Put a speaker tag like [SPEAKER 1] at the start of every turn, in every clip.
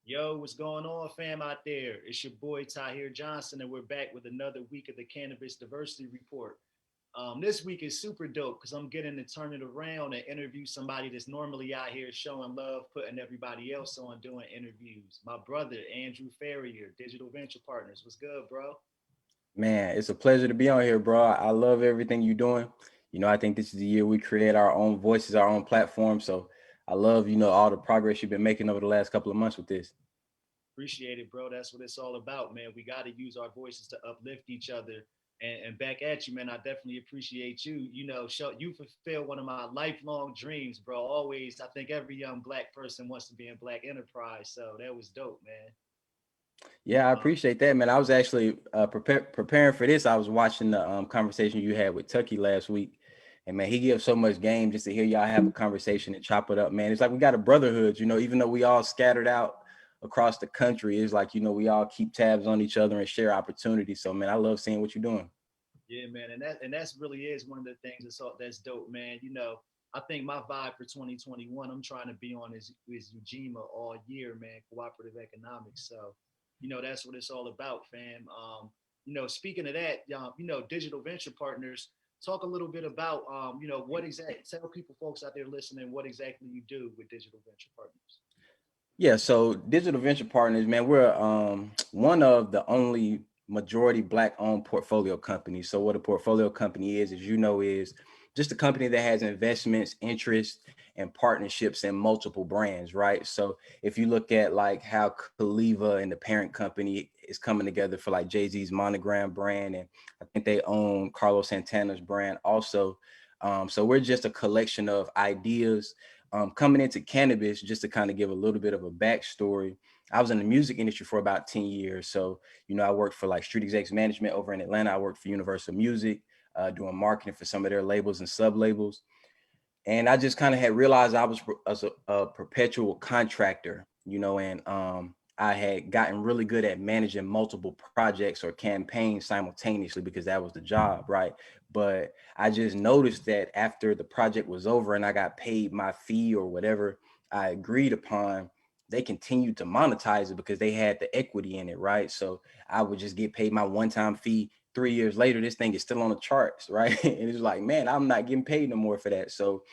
[SPEAKER 1] Yo, what's going on, fam, out there? It's your boy Tahir Johnson, and we're back with another week of the Cannabis Diversity Report. This week is super dope because I'm getting to turn it around and interview somebody that's normally out here showing love, putting everybody else on doing interviews. My brother, Andrew Farrior, Digital Venture Partners. What's good, bro?
[SPEAKER 2] Man, it's a pleasure to be on here, bro. I love everything you're doing. I think this is the year we create our own voices, our own platform. So I love, all the progress you've been making over the last couple of months with this.
[SPEAKER 1] Appreciate it, bro. That's what it's all about, man. We got to use our voices to uplift each other. And back at you, man. I definitely appreciate you. You fulfill one of my lifelong dreams, bro. Always, I think every young black person wants to be in black enterprise. So that was dope, man.
[SPEAKER 2] Yeah, I
[SPEAKER 1] Um,
[SPEAKER 2] appreciate that, man. I was actually preparing for this. I was watching the conversation you had with Tucky last week. And man, he gives so much game just to hear y'all have a conversation and chop it up, man. It's like we got a brotherhood, even though we all scattered out across the country. It's like, we all keep tabs on each other and share opportunities. So man, I love seeing what you're doing.
[SPEAKER 1] yeah, man, and that's really is one of the things that's dope, man. I think my vibe for 2021, I'm trying to be on is Ujima all year, man. Cooperative economics. So, that's what it's all about, fam. Speaking of that, digital venture partners. Talk a little bit about, what exactly. Tell people, folks out there listening, what exactly you do with digital venture partners.
[SPEAKER 2] Yeah, so Digital Venture Partners, man, we're one of the only majority black owned portfolio companies. So what a portfolio company is just a company that has investments, interests, and partnerships in multiple brands, right? So if you look at like how Kaliva and the parent company is coming together for like Jay-Z's Monogram brand, and I think they own Carlos Santana's brand also. So we're just a collection of ideas coming into cannabis. Just to kind of give a little bit of a backstory, I was in the music industry for about 10 years. So, I worked for like Street Execs Management over in Atlanta. I worked for Universal Music, doing marketing for some of their labels and sub labels. And I just kind of had realized I was a perpetual contractor, and I had gotten really good at managing multiple projects or campaigns simultaneously because that was the job, right? But I just noticed that after the project was over and I got paid my fee or whatever I agreed upon, they continued to monetize it because they had the equity in it, right? So I would just get paid my one-time fee. 3 years later, this thing is still on the charts, right? And it's like, man, I'm not getting paid no more for that. So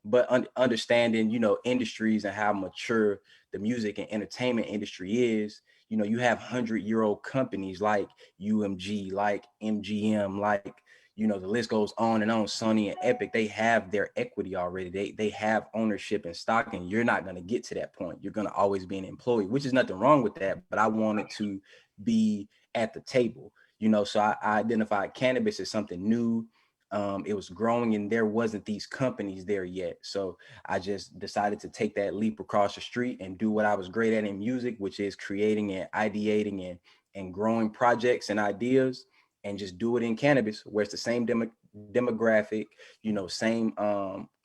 [SPEAKER 2] but understanding, industries and how mature the music and entertainment industry is, you have 100-year-old companies like UMG, like MGM, like, the list goes on and on. Sony and Epic, they have their equity already. They have ownership and stock, and you're not going to get to that point. You're going to always be an employee, which is nothing wrong with that. But I wanted to be at the table, so I identified cannabis as something new. It was growing and there wasn't these companies there yet. So I just decided to take that leap across the street and do what I was great at in music, which is creating and ideating and growing projects and ideas, and just do it in cannabis where it's the same demographic, same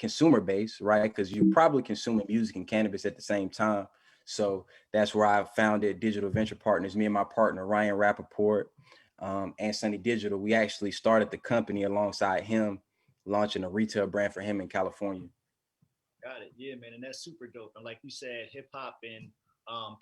[SPEAKER 2] consumer base, right? Because you're probably consuming music and cannabis at the same time. So that's where I founded Digital Venture Partners. Me and my partner, Ryan Rappaport, and Sunny Digital, we actually started the company alongside him, launching a retail brand for him in California.
[SPEAKER 1] Got it. Yeah, man. And that's super dope. And like you said, hip hop and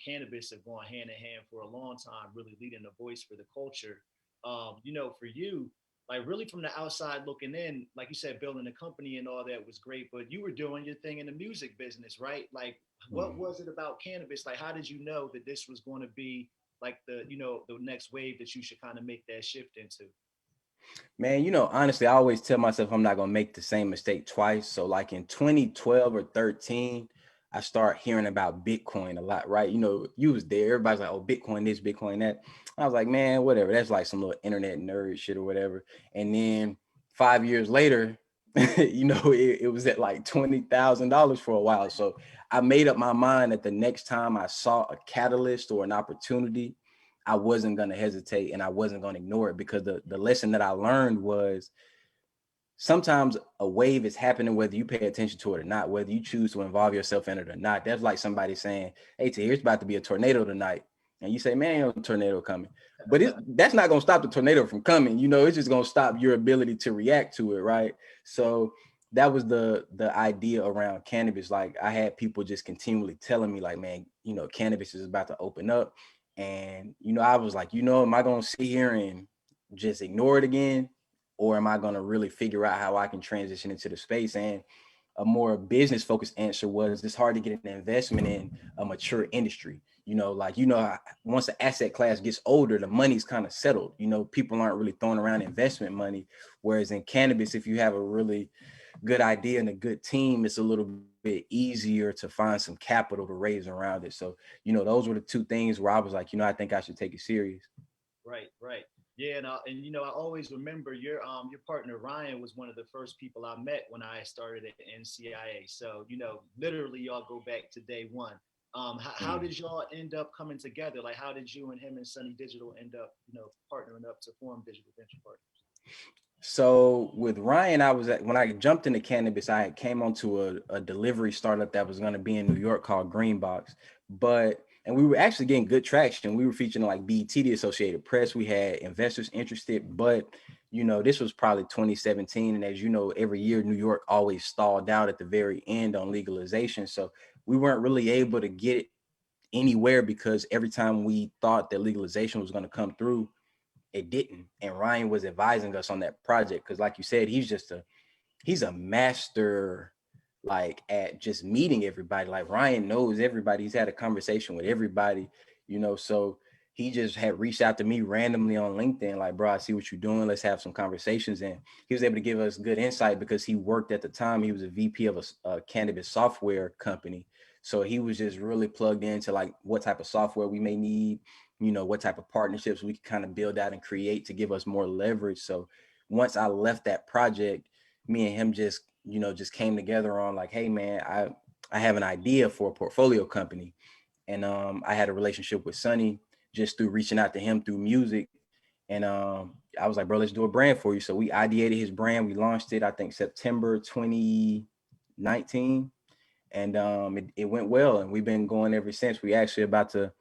[SPEAKER 1] cannabis have gone hand in hand for a long time, really leading the voice for the culture. For you, like really from the outside looking in, like you said, building a company and all that was great, but you were doing your thing in the music business, right? Like, what
[SPEAKER 2] Mhm.
[SPEAKER 1] was it about cannabis? Like, how did you know that this was going to be like the next wave that you should kind of make that shift into?
[SPEAKER 2] Man, honestly, I always tell myself I'm not gonna make the same mistake twice. So like in 2012 or 13, I start hearing about Bitcoin a lot, right? You was there, everybody's like, oh, Bitcoin this, Bitcoin that. I was like, man, whatever. That's like some little internet nerd shit or whatever. And then 5 years later, it was at like $20,000 for a while. So I made up my mind that the next time I saw a catalyst or an opportunity, I wasn't going to hesitate and I wasn't going to ignore it, because the lesson that I learned was sometimes a wave is happening whether you pay attention to it or not, whether you choose to involve yourself in it or not. That's like somebody saying, hey, here's about to be a tornado tonight. And you say, man, ain't no tornado coming. But that's not going to stop the tornado from coming. It's just going to stop your ability to react to it, right? So that was the idea around cannabis. Like I had people just continually telling me like, man, you know, cannabis is about to open up. And, you know, I was like, you know, am I going to sit here and just ignore it again? Or am I going to really figure out how I can transition into the space? And a more business focused answer was it's hard to get an investment in a mature industry. You know, like, you know, once the asset class gets older, the money's kind of settled. You know, people aren't really throwing around investment money. Whereas in cannabis, if you have a really good idea and a good team, it's a little bit easier to find some capital to raise around it. So, you know, those were the two things where I was like, you know, I think I should take it serious.
[SPEAKER 1] Right, right. Yeah, and you know, I always remember your partner Ryan was one of the first people I met when I started at NCIA. So, you know, literally y'all go back to day one. How
[SPEAKER 2] Mm.
[SPEAKER 1] did y'all end up coming together? Like, how did you and him and Sunny Digital end up, you know, partnering up to form Digital Venture Partners?
[SPEAKER 2] So with Ryan, when I jumped into cannabis, I came onto a delivery startup that was going to be in New York called Greenbox. And we were actually getting good traction. We were featuring like BET, the Associated Press. We had investors interested, but you know, this was probably 2017. And as you know, every year New York always stalled out at the very end on legalization. So we weren't really able to get it anywhere because every time we thought that legalization was going to come through, it didn't. And Ryan was advising us on that project because, like you said, he's a master like at just meeting everybody. Like Ryan knows everybody. He's had a conversation with everybody, you know. So he just had reached out to me randomly on LinkedIn, like, bro, I see what you're doing. Let's have some conversations. And he was able to give us good insight because he worked at the time. He was a VP of a cannabis software company. So he was just really plugged into like what type of software we may need, you know, what type of partnerships we could kind of build out and create to give us more leverage. So once I left that project, me and him just, you know, just came together on like, hey man, I have an idea for a portfolio company. And I had a relationship with Sonny just through reaching out to him through music. And I was like, bro, let's do a brand for you. So we ideated his brand. We launched it, I think September 2019. And it went well. And we've been going ever since. We actually about to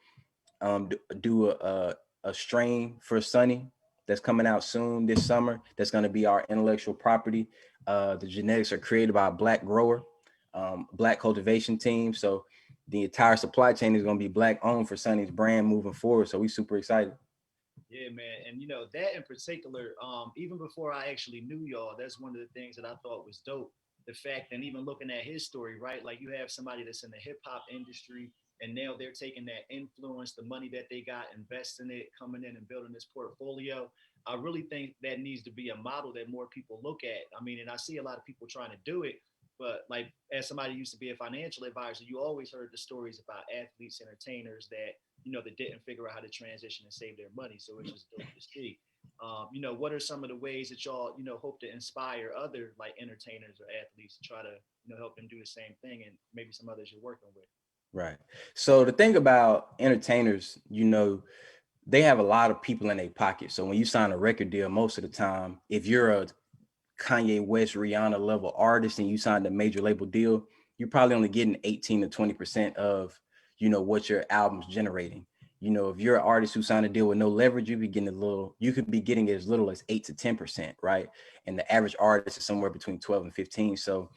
[SPEAKER 2] do a strain for Sunny that's coming out soon this summer. That's going to be our intellectual property. The genetics are created by a black grower, black cultivation team. So the entire supply chain is going to be black owned for Sunny's brand moving forward. So we super excited.
[SPEAKER 1] Yeah, man. And you know, that in particular, even before I actually knew y'all, that's one of the things that I thought was dope. The fact and even looking at his story, right? Like you have somebody that's in the hip hop industry and now they're taking that influence, the money that they got, investing it, coming in and building this portfolio. I really think that needs to be a model that more people look at. I mean, and I see a lot of people trying to do it, but like as somebody who used to be a financial advisor, you always heard the stories about athletes, entertainers that you know that didn't figure out how to transition and save their money. So it's just dope to see. You know, what are some of the ways that y'all you know hope to inspire other like entertainers or athletes to try to you know help them do the same thing, and maybe some others you're working with?
[SPEAKER 2] Right. So the thing about entertainers, you know, they have a lot of people in their pocket. So when you sign a record deal, most of the time, if you're a Kanye West, Rihanna level artist and you signed a major label deal, you're probably only getting 18 to 20% of, you know, what your album's generating. You know, if you're an artist who signed a deal with no leverage, you could be getting as little as 8 to 10%, right? And the average artist is somewhere between 12 and 15. So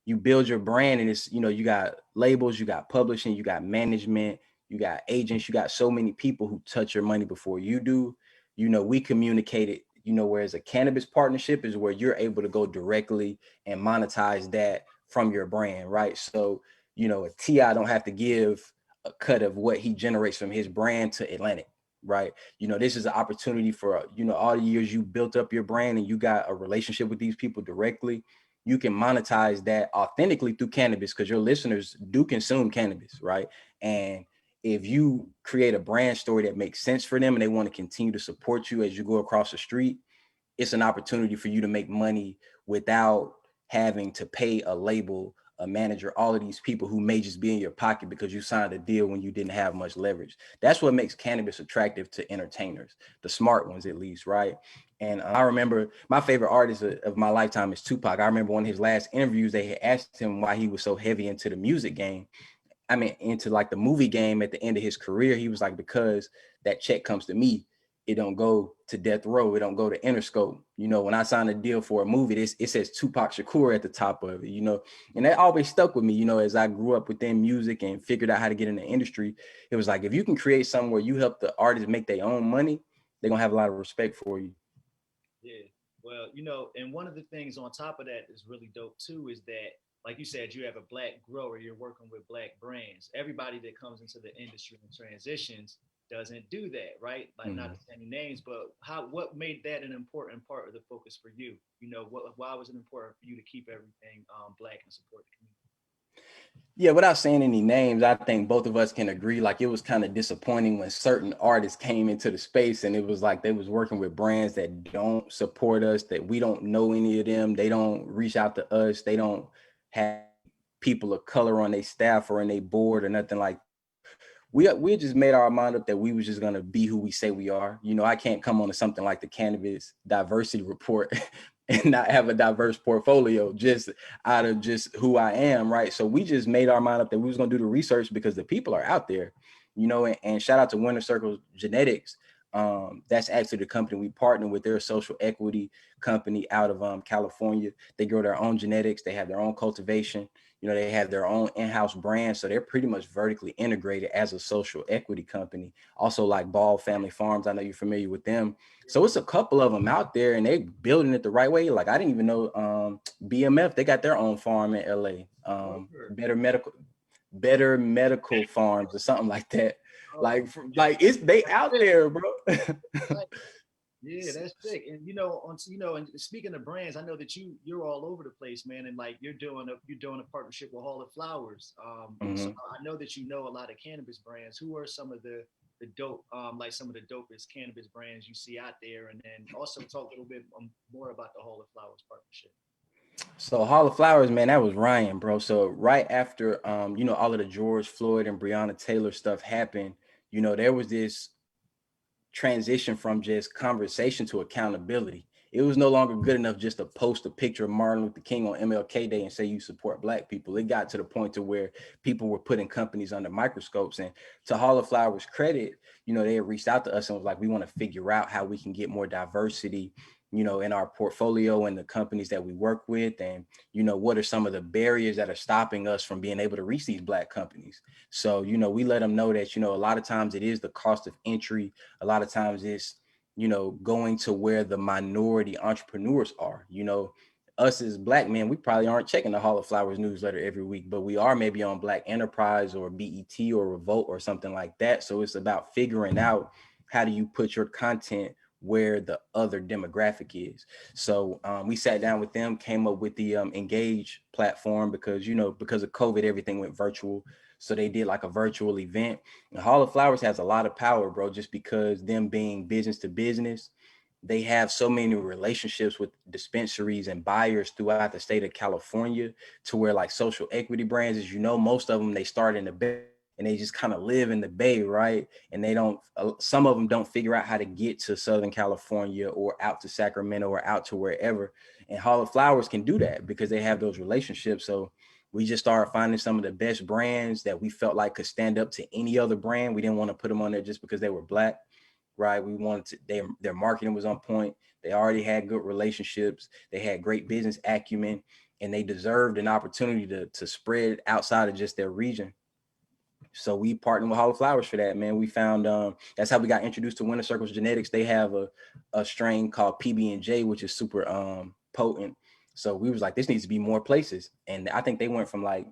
[SPEAKER 2] you build your brand and it's, you know, you got labels, you got publishing, you got management, you got agents, you got so many people who touch your money before you do. You know, we communicated, you know, whereas a cannabis partnership is where you're able to go directly and monetize that from your brand, right? So, you know, a TI don't have to give a cut of what he generates from his brand to Atlantic, right? You know, this is an opportunity for, you know, all the years you built up your brand and you got a relationship with these people directly, you can monetize that authentically through cannabis because your listeners do consume cannabis, right? And if you create a brand story that makes sense for them and they want to continue to support you as you go across the street, it's an opportunity for you to make money without having to pay a label, a manager, all of these people who may just be in your pocket because you signed a deal when you didn't have much leverage. That's what makes cannabis attractive to entertainers, the smart ones at least, right? And I remember my favorite artist of my lifetime is Tupac. I remember one of his last interviews, they had asked him why he was so heavy into the music game. I mean, into like the movie game at the end of his career. He was like, because that check comes to me. it don't go to Death Row, it don't go to Interscope. You know, when I signed a deal for a movie, it says Tupac Shakur at the top of it, you know, and that always stuck with me, you know, as I grew up within music and figured out how to get in the industry. It was like, if you can create something where you help the artists make their own money, they're gonna have a lot of respect for you.
[SPEAKER 1] Yeah. Well, you know, and one of the things on top of that is really dope too is that, like you said, you have a black grower, you're working with black brands. Everybody that comes into the industry and transitions doesn't do that, right? Like not
[SPEAKER 2] Mhm.
[SPEAKER 1] to say any names, but what made that an important part of the focus for you? You know, why was it important for you to keep everything black and support the community?
[SPEAKER 2] Yeah, without saying any names, I think both of us can agree. Like, it was kind of disappointing when certain artists came into the space and it was like they was working with brands that don't support us, that we don't know any of them. They don't reach out to us. They don't have people of color on their staff or in their board or nothing like. We just made our mind up that we was just gonna be who we say we are. You know, I can't come on to something like the Cannabis Diversity Report and not have a diverse portfolio just out of just who I am, right? So we just made our mind up that we was gonna do the research because the people are out there, you know. And shout out to Winter Circle Genetics. That's actually the company we partner with. They're a social equity company out of California. They grow their own genetics. They have their own cultivation. You know, they have their own in-house brand, so they're pretty much vertically integrated as a social equity company. Also, like Ball Family Farms, I know you're familiar with them. So it's a couple of them out there, and they building it the right way. Like, I didn't even know BMF, they got their own farm in LA.
[SPEAKER 1] Word.
[SPEAKER 2] Better medical farms or something like that.
[SPEAKER 1] Oh,
[SPEAKER 2] Like it's they
[SPEAKER 1] that's
[SPEAKER 2] out
[SPEAKER 1] sick.
[SPEAKER 2] there, bro.
[SPEAKER 1] Right. Yeah, that's sick. And and speaking of brands, I know that you're all over the place, man. And like you're doing a partnership with Hall of Flowers. So
[SPEAKER 2] Mhm.
[SPEAKER 1] I know that you know a lot of cannabis brands. Who are some of the dope, like some of the dopest cannabis brands you see out there? And then also talk a little bit more about the Hall of Flowers partnership.
[SPEAKER 2] So Hall of Flowers, man, that was Ryan, bro. So right after you know, all of the George Floyd and Breonna Taylor stuff happened, you know, there was this transition from just conversation to accountability. It was no longer good enough just to post a picture of Martin Luther King on MLK Day and say you support black people. It got to the point to where people were putting companies under microscopes. And to Hall of Flowers' credit, you know, they had reached out to us and was like, we want to figure out how we can get more diversity, you know, in our portfolio and the companies that we work with. And, you know, what are some of the barriers that are stopping us from being able to reach these black companies? So, you know, we let them know that, you know, a lot of times it is the cost of entry. A lot of times it's, you know, going to where the minority entrepreneurs are. You know, us as black men, we probably aren't checking the Hall of Flowers newsletter every week, but we are maybe on Black Enterprise or BET or Revolt or something like that. So it's about figuring out how do you put your content where the other demographic is. So we sat down with them, came up with the Engage platform because, you know, because of COVID, everything went virtual. So they did like a virtual event. And Hall of Flowers has a lot of power, bro, just because them being business to business, they have so many relationships with dispensaries and buyers throughout the state of California to where like social equity brands, as you know, most of them, they start in the Bay and they just kind of live in the Bay, right? And they don't, some of them don't figure out how to get to Southern California or out to Sacramento or out to wherever. And Hall of Flowers can do that because they have those relationships. So we just started finding some of the best brands that we felt like could stand up to any other brand. We didn't want to put them on there just because they were black, right? We wanted to, their marketing was on point. They already had good relationships. They had great business acumen, and they deserved an opportunity to spread outside of just their region. So we partnered with Hall of Flowers for that, man. We found that's how we got introduced to Winter Circles Genetics. They have a strain called PB&J, which is super potent. So we was like, this needs to be more places. And I think they went from like,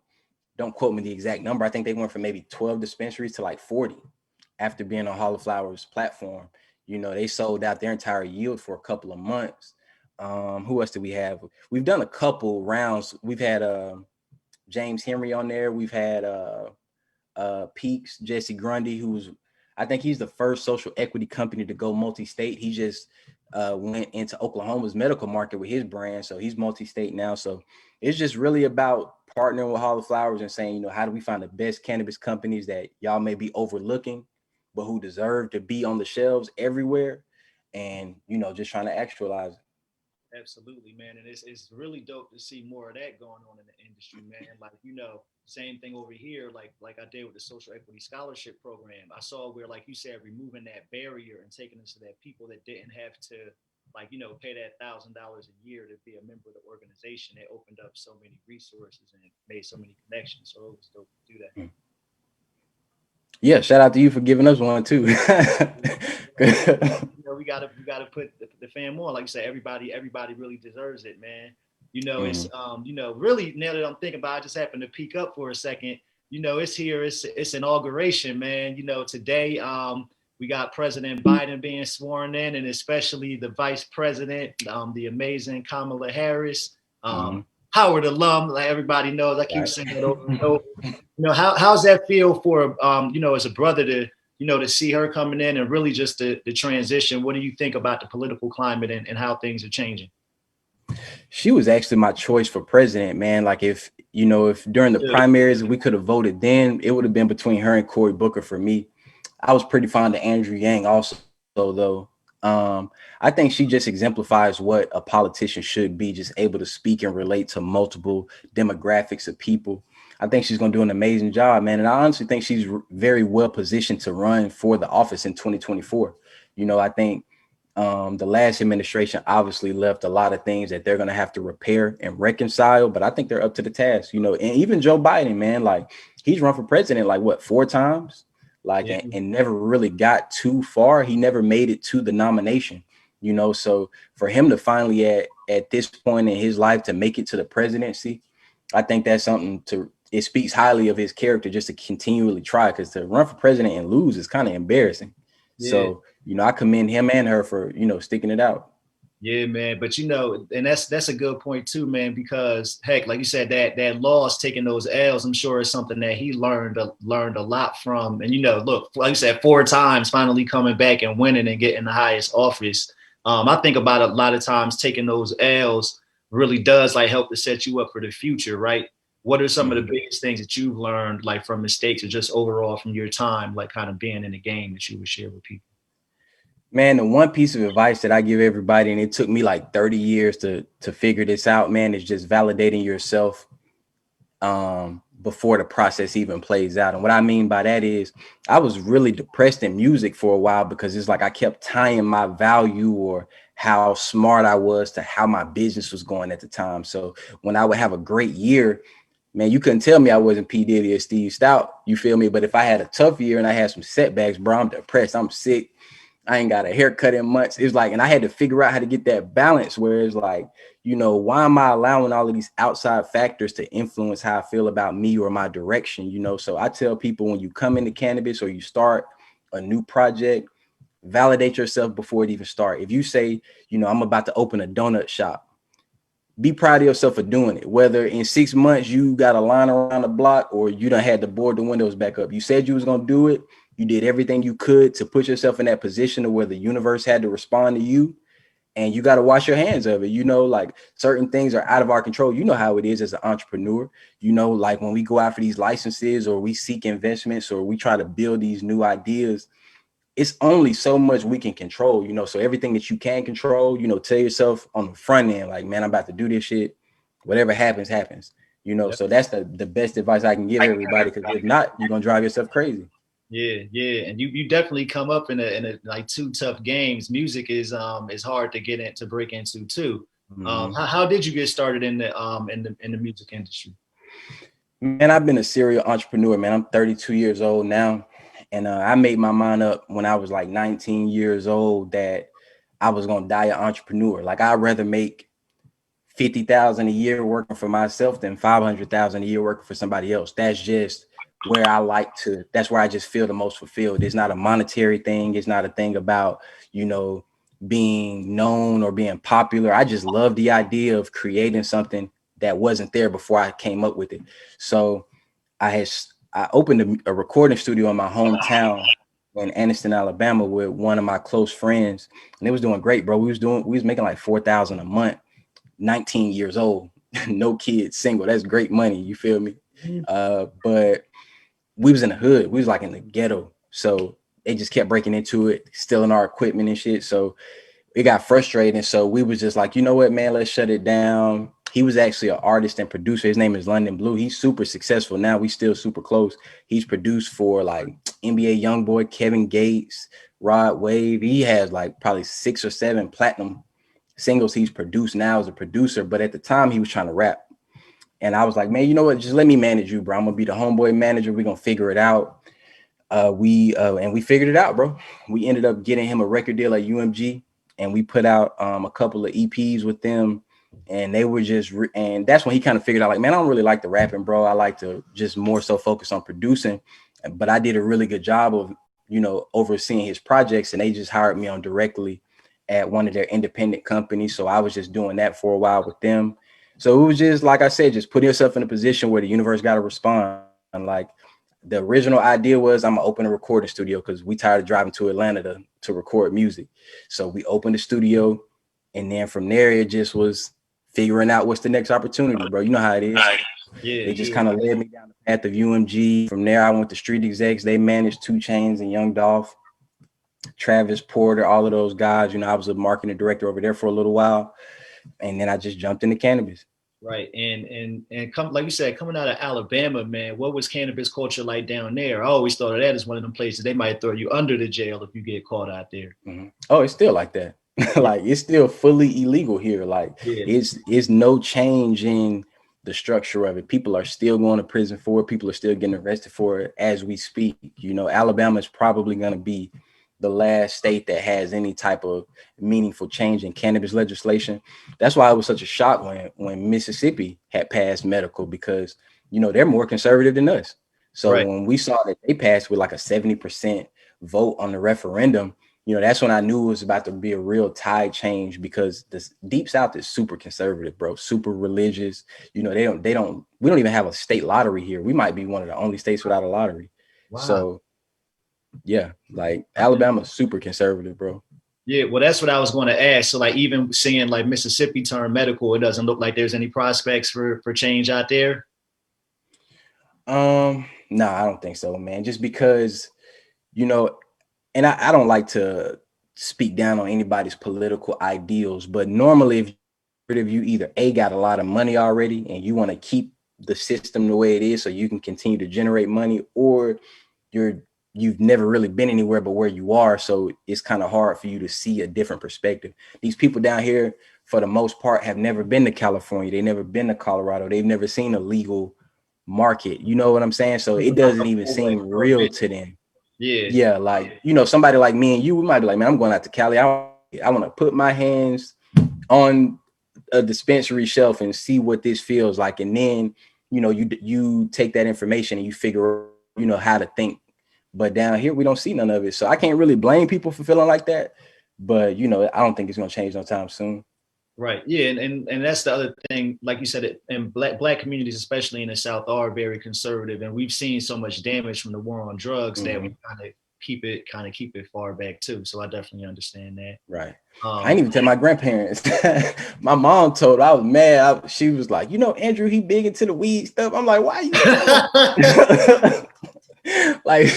[SPEAKER 2] don't quote me the exact number. I think they went from maybe 12 dispensaries to like 40 after being on Hall of Flowers platform. You know, they sold out their entire yield for a couple of months. Who else do we have? We've done a couple rounds. We've had James Henry on there. We've had Peaks, Jesse Grundy, who's, I think he's the first social equity company to go multi-state. He just went into Oklahoma's medical market with his brand, so he's multi-state now. So it's just really about partnering with Hall of Flowers and saying, you know, how do we find the best cannabis companies that y'all may be overlooking, but who deserve to be on the shelves everywhere, and, you know, just trying to actualize it.
[SPEAKER 1] Absolutely, man. And it's really dope to see more of that going on in the industry, man. Like, same thing over here, like I did with the social equity scholarship program. I saw where, like you said, removing that barrier and taking it so that people that didn't have to, like, pay that $1,000 a year to be a member of the organization, it opened up so many resources and made so many connections. So it was dope to do that.
[SPEAKER 2] Yeah, shout out to you for giving us one too.
[SPEAKER 1] We gotta put the fam on. Like you said, everybody really deserves it, man. It's really, now that I'm thinking about it, I just happened to peek up for a second. It's here, it's inauguration, man. Today we got President Biden being sworn in, and especially the Vice President, the amazing Kamala Harris. Howard alum, like everybody knows. I keep saying it over and over. How's that feel for as a brother to see her coming in and really just the transition? What do you think about the political climate and how things are changing?
[SPEAKER 2] She was actually my choice for president, man. Like if during the primaries we could have voted then, it would have been between her and Cory Booker for me. I was pretty fond of Andrew Yang also, though. I think she just exemplifies what a politician should be, just able to speak and relate to multiple demographics of people. I think she's going to do an amazing job, man. And I honestly think she's very well positioned to run for the office in 2024. I think the last administration obviously left a lot of things that they're going to have to repair and reconcile, but I think they're up to the task, and even Joe Biden, man, like he's run for president, like what, 4 times? Like, yeah. and never really got too far. He never made it to the nomination, so for him to finally at this point in his life to make it to the presidency, I think that's something it speaks highly of his character just to continually try, because to run for president and lose is kind of embarrassing. Yeah. So, I commend him and her for, sticking it out.
[SPEAKER 1] Yeah, man. But and that's a good point too, man, because heck, like you said, that loss, taking those L's, I'm sure is something that he learned a lot from. And look, like you said, 4 times finally coming back and winning and getting the highest office. I think about a lot of times taking those L's really does like help to set you up for the future, right? What are some of the biggest things that you've learned, like from mistakes or just overall from your time, like kind of being in the game, that you would share with people?
[SPEAKER 2] Man, the one piece of advice that I give everybody, and it took me like 30 years to figure this out, man, is just validating yourself before the process even plays out. And what I mean by that is I was really depressed in music for a while, because it's like I kept tying my value or how smart I was to how my business was going at the time. So when I would have a great year, man, you couldn't tell me I wasn't P. Diddy or Steve Stout, you feel me? But if I had a tough year and I had some setbacks, bro, I'm depressed, I'm sick, I ain't got a haircut in months. It's like, and I had to figure out how to get that balance where it's like, why am I allowing all of these outside factors to influence how I feel about me or my direction? So I tell people, when you come into cannabis or you start a new project, validate yourself before it even starts. If you say, I'm about to open a donut shop, be proud of yourself for doing it. Whether in 6 months you got a line around the block or you done had to board the windows back up, you said you was going to do it. You did everything you could to put yourself in that position to where the universe had to respond to you, and you got to wash your hands of it. Like certain things are out of our control. You know how it is as an entrepreneur, like when we go out for these licenses or we seek investments or we try to build these new ideas, it's only so much we can control, so everything that you can control, tell yourself on the front end, like, man, I'm about to do this shit. Whatever happens, happens, Yep. So that's the best advice I can give everybody, because if not, you're going to drive yourself crazy.
[SPEAKER 1] Yeah, and you definitely come up in a like 2 tough games. Music is hard to get to break into too. How did you get started in the music industry?
[SPEAKER 2] Man, I've been a serial entrepreneur, man. I'm 32 years old now, and I made my mind up when I was like 19 years old that I was gonna die an entrepreneur. Like, I'd rather make 50,000 a year working for myself than 500,000 a year working for somebody else. That's just where that's where I just feel the most fulfilled. It's not a monetary thing. It's not a thing about, being known or being popular. I just love the idea of creating something that wasn't there before I came up with it. So I opened a recording studio in my hometown in Anniston, Alabama, with one of my close friends, and it was doing great, bro. We was making like $4,000 a month, 19 years old, no kids, single. That's great money. You feel me? But we was in the hood. We was like in the ghetto. So they just kept breaking into it, stealing our equipment and shit. So it got frustrating. So we was just like, you know what, man, let's shut it down. He was actually an artist and producer. His name is London Blue. He's super successful now. We still super close. He's produced for like NBA YoungBoy, Kevin Gates, Rod Wave. He has like probably 6 or 7 platinum singles he's produced now as a producer. But at the time, he was trying to rap. And I was like, man, you know what? Just let me manage you, bro. I'm gonna be the homeboy manager. We're gonna figure it out. We figured it out, bro. We ended up getting him a record deal at UMG, and we put out a couple of EPs with them, and they were just and that's when he kind of figured out, like, man, I don't really like the rapping, bro. I like to just more so focus on producing. But I did a really good job of, you know, overseeing his projects, and they just hired me on directly at one of their independent companies. So I was just doing that for a while with them. So it was just, like I said, just put yourself in a position where the universe got to respond. Like, the original idea was, I'm gonna open a recording studio because we tired of driving to Atlanta to record music. So we opened the studio, and then from there it just was figuring out what's the next opportunity, bro. You know how it is.
[SPEAKER 1] Yeah,
[SPEAKER 2] It just kind of led me down the path of UMG. From there, I went to Street Execs. They managed 2 Chainz and Young Dolph, Travis Porter, all of those guys. You know, I was a marketing director over there for a little while, and then I just jumped into cannabis.
[SPEAKER 1] right. And come, like you said, coming out of Alabama, man, what was cannabis culture like down there? I always thought of that as one of them places they might throw you under the jail if you get caught out there.
[SPEAKER 2] Mm-hmm. Oh, it's still like that. Like, it's still fully illegal here. Like,
[SPEAKER 1] Yeah.
[SPEAKER 2] it's no change in the structure of it. People are still going to prison for it. People are still getting arrested for it as we speak. You know, Alabama is probably going to be the last state that has any type of meaningful change in cannabis legislation. That's why it was such a shock when Mississippi had passed medical, because, you know, they're more conservative than us. So
[SPEAKER 1] Right.
[SPEAKER 2] when we saw that they passed with like a 70% vote on the referendum, you know, that's when I knew it was about to be a real tide change, because the Deep South is super conservative, bro, super religious. You know, we don't even have a state lottery here. We might be one of the only states without a lottery.
[SPEAKER 1] Wow.
[SPEAKER 2] So yeah, like, Alabama's super conservative, bro.
[SPEAKER 1] Yeah, well, that's what I was going to ask. So, like, even seeing like Mississippi turn medical, it doesn't look like there's any prospects for change out there.
[SPEAKER 2] No, I don't think so, man. Just because, you know, and I don't like to speak down on anybody's political ideals, but normally if you either got a lot of money already and you want to keep the system the way it is so you can continue to generate money, or you've never really been anywhere but where you are, so it's kind of hard for you to see a different perspective. These people down here, for the most part, have never been to California. They've never been to Colorado. They've never seen a legal market. You know what I'm saying? So it doesn't even seem real to them.
[SPEAKER 1] Yeah.
[SPEAKER 2] Yeah, like, you know, somebody like me and you, we might be like, man, I'm going out to Cali. I want to put my hands on a dispensary shelf and see what this feels like. And then, you know, you take that information and you figure, you know, how to think. But down here, we don't see none of it. So I can't really blame people for feeling like that. But, you know, I don't think it's going to change no time soon.
[SPEAKER 1] Right. Yeah. And that's the other thing, like you said, and black communities, especially in the South, are very conservative. And we've seen so much damage from the war on drugs that we kind of keep it far back too. So I definitely understand that.
[SPEAKER 2] Right. I didn't even tell my grandparents. My mom told, I was mad. She was like, you know, Andrew, he big into the weed stuff. I'm like, why you like,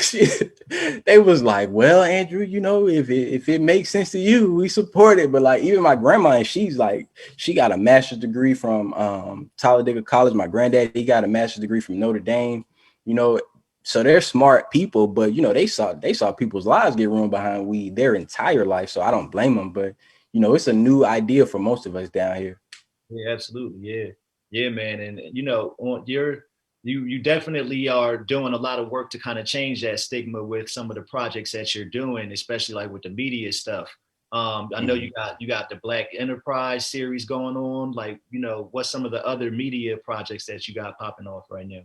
[SPEAKER 2] they was like, well, Andrew, you know, if it makes sense to you, we support it. But like, even my grandma, and she's like, she got a master's degree from Talladega College. My granddad, he got a master's degree from Notre Dame. You know, so they're smart people, but, you know, they saw people's lives get ruined behind weed their entire life. So I don't blame them. But, you know, it's a new idea for most of us down here.
[SPEAKER 1] Yeah, absolutely. Yeah. Yeah, man. And you know, you definitely are doing a lot of work to kind of change that stigma with some of the projects that you're doing, especially like with the media stuff. I know you got the Black Enterprise series going on. Like, you know, what's some of the other media projects that you got popping off right now?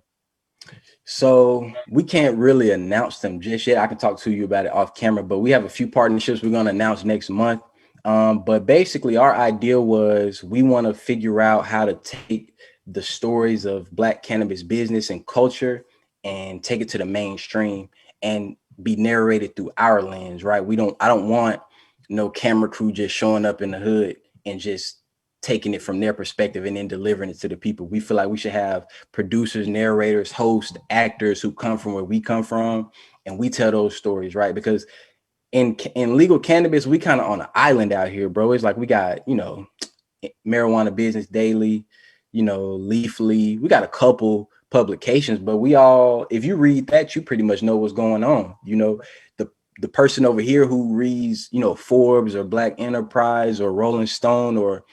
[SPEAKER 2] So we can't really announce them just yet. I can talk to you about it off camera, but we have a few partnerships we're going to announce next month. But basically our idea was, we want to figure out how to take the stories of Black cannabis business and culture and take it to the mainstream and be narrated through our lens, right? I don't want no camera crew just showing up in the hood and just taking it from their perspective and then delivering it to the people. We feel like we should have producers, narrators, hosts, actors who come from where we come from, and we tell those stories, right? Because in legal cannabis, we kind of on an island out here, bro. It's like we got, Marijuana Business Daily, Leafly. We got a couple publications, but we all, if you read that, you pretty much know what's going on. The person over here who reads, Forbes or Black Enterprise or Rolling Stone or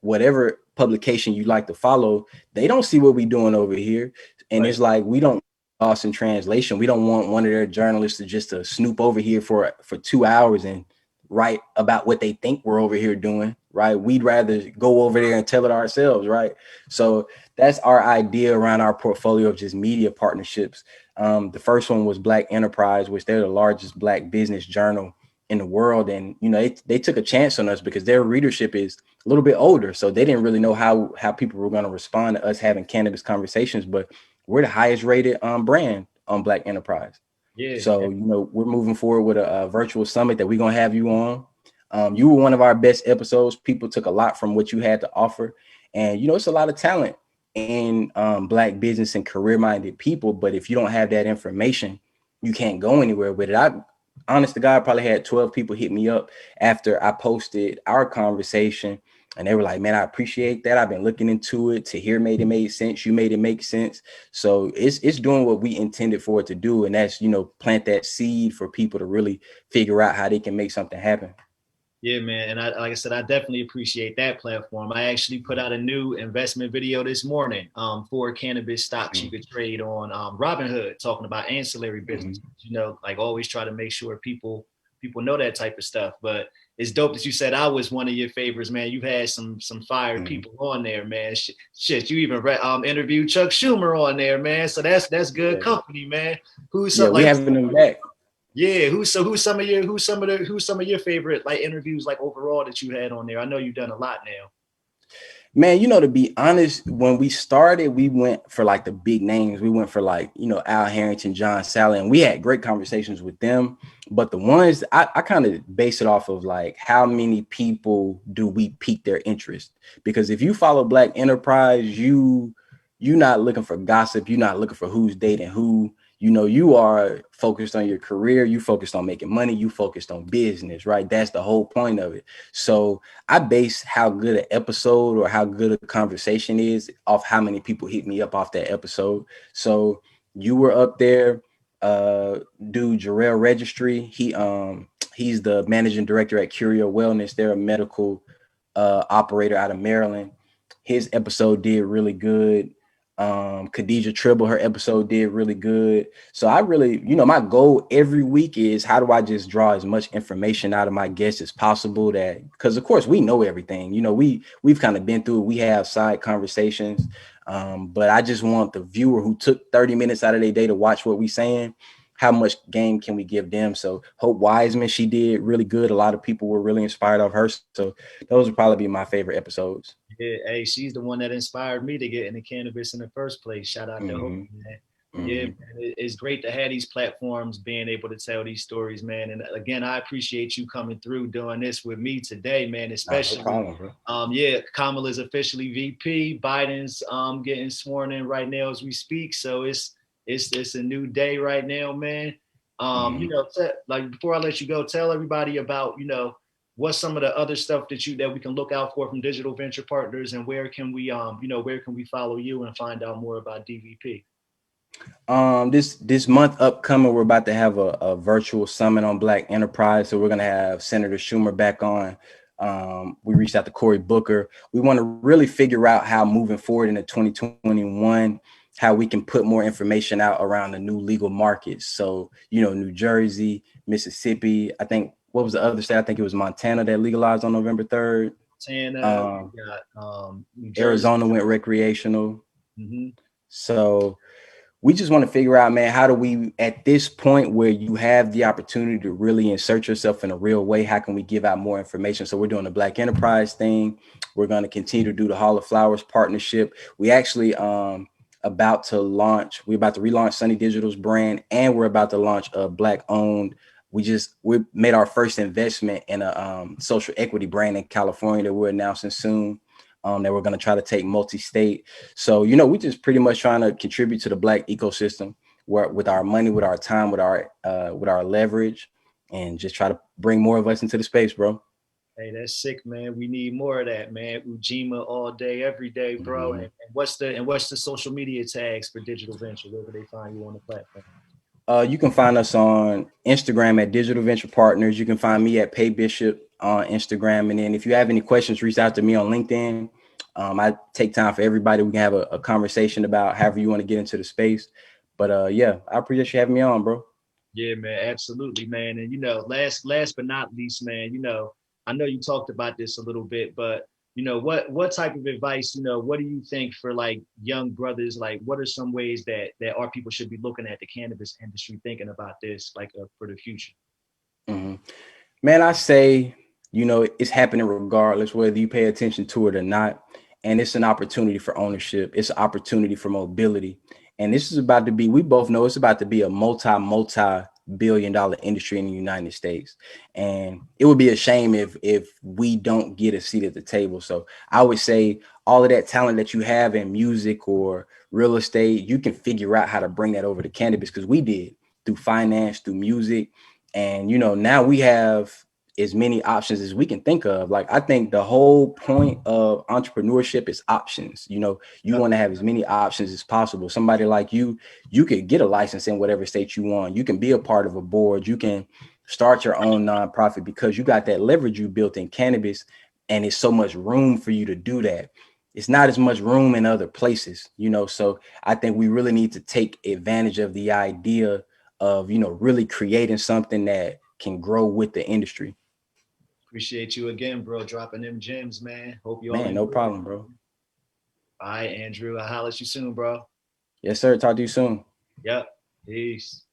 [SPEAKER 2] whatever publication you like to follow, they don't see what we doing over here. And It's like, we don't lost in translation. We don't want one of their journalists to snoop over here for 2 hours and write about what they think we're over here doing, right? We'd rather go over there and tell it ourselves, right? So that's our idea around our portfolio of just media partnerships. The first one was Black Enterprise, which they're the largest Black business journal in the world. And, they took a chance on us because their readership is a little bit older. So they didn't really know how people were going to respond to us having cannabis conversations, but we're the highest rated brand on Black Enterprise.
[SPEAKER 1] Yeah.
[SPEAKER 2] So, we're moving forward with a virtual summit that we're going to have you on. You were one of our best episodes. People took a lot from what you had to offer. And, it's a lot of talent in Black business and career-minded people. But if you don't have that information, you can't go anywhere with it. Honest to God, probably had 12 people hit me up after I posted our conversation. And they were like, man, I appreciate that. I've been looking into it. To hear made sense. You made it make sense. So it's doing what we intended for it to do. And that's, plant that seed for people to really figure out how they can make something happen.
[SPEAKER 1] Yeah, man. And like I said, I definitely appreciate that platform. I actually put out a new investment video this morning for cannabis stocks you could trade on Robinhood, talking about ancillary business. Like always try to make sure people know that type of stuff. But it's dope that you said I was one of your favorites, man. You've had some fire people on there, man. Shit, you even interviewed Chuck Schumer on there, man. So that's good company, man.
[SPEAKER 2] We having them back.
[SPEAKER 1] Yeah, who's some of your favorite like interviews like overall that you had on there? I know you've done a lot now.
[SPEAKER 2] Man, to be honest, when we started, we went for like the big names. We went for like, Al Harrington, John Sally, and we had great conversations with them. But the ones I kind of base it off of like how many people do we pique their interest? Because if you follow Black Enterprise, you're not looking for gossip. You're not looking for who's dating who. You are focused on your career. You focused on making money. You focused on business, right? That's the whole point of it. So I base how good an episode or how good a conversation is off how many people hit me up off that episode. So you were up there, dude, Jarrell Registry. He's the managing director at Curio Wellness. They're a medical operator out of Maryland. His episode did really good. Khadija Tribble, her episode did really good. So I really, my goal every week is how do I just draw as much information out of my guests as possible, that because of course we know everything, we've kind of been through it. We have side conversations, but I just want the viewer who took 30 minutes out of their day to watch what we saying, how much game can we give them? So Hope Wiseman, she did really good. A lot of people were really inspired of her. So those would probably be my favorite episodes.
[SPEAKER 1] Yeah, hey, she's the one that inspired me to get into cannabis in the first place. Shout out to Hope, man. Yeah, man, it's great to have these platforms being able to tell these stories, man. And again, I appreciate you coming through doing this with me today, man. Especially,
[SPEAKER 2] no problem,
[SPEAKER 1] yeah, Kamala's officially VP. Biden's getting sworn in right now as we speak. So it's a new day right now, man. Like before I let you go, tell everybody about what's some of the other stuff that we can look out for from Digital Venture Partners, and where can we follow you and find out more about DVP?
[SPEAKER 2] This month upcoming, we're about to have a virtual summit on Black Enterprise. So we're gonna have Senator Schumer back on. We reached out to Cory Booker. We want to really figure out how moving forward into 2021, how we can put more information out around the new legal markets. So, New Jersey, Mississippi, I think, what was the other state? I think it was Montana that legalized on November 3rd.
[SPEAKER 1] Montana,
[SPEAKER 2] Arizona went recreational. So we just want to figure out, man, how do we, at this point where you have the opportunity to really insert yourself in a real way, how can we give out more information? So we're doing the Black Enterprise thing. We're going to continue to do the Hall of Flowers partnership. We actually we're about to relaunch Sunny Digital's brand, and we're about to launch a Black owned. We made our first investment in a social equity brand in California that we're announcing soon. That we're going to try to take multi-state. So, we just pretty much trying to contribute to the Black ecosystem with our money, with our time, with our leverage. and just try to bring more of us into the space, bro.
[SPEAKER 1] Hey, that's sick, man. We need more of that, man. Ujima all day, every day, bro.
[SPEAKER 2] Mhm.
[SPEAKER 1] And what's the social media tags for Digital Venture? Where can they find you on the platform?
[SPEAKER 2] You can find us on Instagram at Digital Venture Partners. You can find me at Pay Bishop on Instagram. And then if you have any questions, reach out to me on LinkedIn. I take time for everybody. We can have a conversation about however you want to get into the space. But yeah, I appreciate you having me on, bro.
[SPEAKER 1] Yeah, man, absolutely, man. And last but not least, man, I know you talked about this a little bit, but what type of advice, what do you think for like young brothers? Like, what are some ways that our people should be looking at the cannabis industry, thinking about this, like for the future?
[SPEAKER 2] Hmm. Man, I say, it's happening regardless, whether you pay attention to it or not. And it's an opportunity for ownership. It's an opportunity for mobility. And this is about to be, we both know it's about to be a multi-billion-dollar industry in the United States. And it would be a shame if we don't get a seat at the table. So I would say all of that talent that you have in music or real estate, you can figure out how to bring that over to cannabis, because we did through finance, through music. And now we have as many options as we can think of. Like, I think the whole point of entrepreneurship is options. You
[SPEAKER 1] Yep.
[SPEAKER 2] want to have as many options as possible. Somebody like you could get a license in whatever state you want. You can be a part of a board. You can start your own nonprofit because you got that leverage you built in cannabis, and it's so much room for you to do that. It's not as much room in other places. So I think we really need to take advantage of the idea of really creating something that can grow with the industry.
[SPEAKER 1] Appreciate you again, bro, dropping them gems, man. Hope you all
[SPEAKER 2] Man, no
[SPEAKER 1] enjoyed it.
[SPEAKER 2] problem, bro.
[SPEAKER 1] All right, Andrew. I'll holler at you soon, bro.
[SPEAKER 2] Yes, sir. Talk to you soon.
[SPEAKER 1] Yep. Peace.